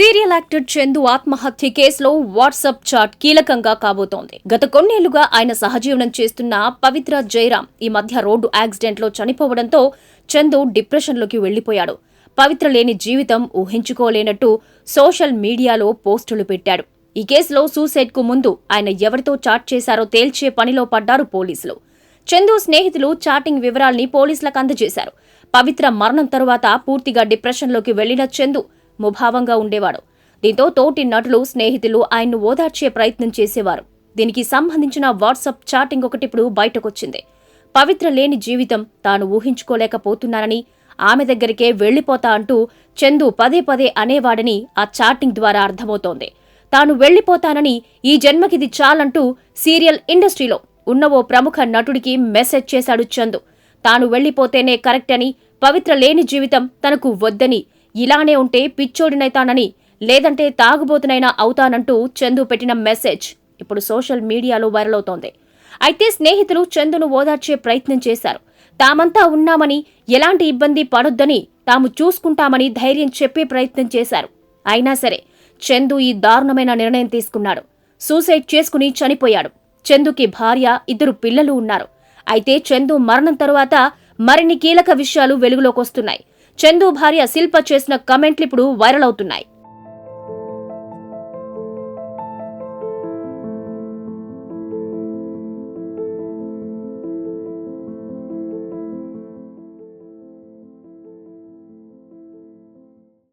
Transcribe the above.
Serial actor Chandu ఆత్మహత్య కేసులో WhatsApp chat కీలకంగా కాబోతోంది. గత కొన్నేళ్లుగా ఆయన సహజీవనం చేస్తున్న పవిత్ర జయరాం ఈ మధ్య రోడ్డు యాక్సిడెంట్లో చనిపోవడంతో చందు డిప్రెషన్లోకి వెళ్లిపోయాడు. పవిత్ర లేని జీవితం ఊహించుకోలేనట్టు సోషల్ మీడియాలో పోస్టులు పెట్టాడు. ఈ కేసులో సూసైడ్ కు ముందు ఆయన ఎవరితో చాట్ చేశారో తేల్చే పనిలో పడ్డారు పోలీసులు. చందు స్నేహితులు చాటింగ్ వివరాల్ని పోలీసులకు అందజేశారు. పవిత్ర మరణం తరువాత పూర్తిగా డిప్రెషన్లోకి వెళ్లిన చందు ముభావంగా ఉండేవాడు. దీంతో తోటి నటులు, స్నేహితులు ఆయన్ను ఓదార్చే ప్రయత్నం చేసేవారు. దీనికి సంబంధించిన వాట్సాప్ చాటింగ్ ఒకటిప్పుడు బయటకొచ్చింది. పవిత్ర లేని జీవితం తాను ఊహించుకోలేకపోతున్నానని, ఆమె దగ్గరికే వెళ్లిపోతా అంటూ చందు పదే పదే అనేవాడని ఆ చాటింగ్ ద్వారా అర్థమవుతోంది. తాను వెళ్లిపోతానని, ఈ జన్మకిది చాలంటూ సీరియల్ ఇండస్ట్రీలో ఉన్న ఓ ప్రముఖ నటుడికి మెసేజ్ చేశాడు చందు. తాను వెళ్లిపోతేనే కరెక్ట్ అని, పవిత్ర లేని జీవితం తనకు వద్దని, ఇలానే ఉంటే పిచ్చోడినైతానని, లేదంటే తాగుబోతునైనా అవుతానంటూ చందు పెట్టిన మెసేజ్ ఇప్పుడు సోషల్ మీడియాలో వైరల్ అవుతోంది. అయితే స్నేహితులు చందును ఓదార్చే ప్రయత్నం చేశారు. తామంతా ఉన్నామని, ఎలాంటి ఇబ్బంది పడొద్దని, తాము చూసుకుంటామని ధైర్యం చెప్పే ప్రయత్నం చేశారు. అయినా సరే చందు ఈ దారుణమైన నిర్ణయం తీసుకున్నాడు. సూసైడ్ చేసుకుని చనిపోయాడు. చందుకి భార్య, 2 పిల్లలు ఉన్నారు. అయితే చందు మరణం తరువాత మరిన్ని కీలక విషయాలు వెలుగులోకొస్తున్నాయి. చందు భార్య శిల్ప చేసిన కమెంట్లు ఇప్పుడు వైరల్ అవుతున్నాయి.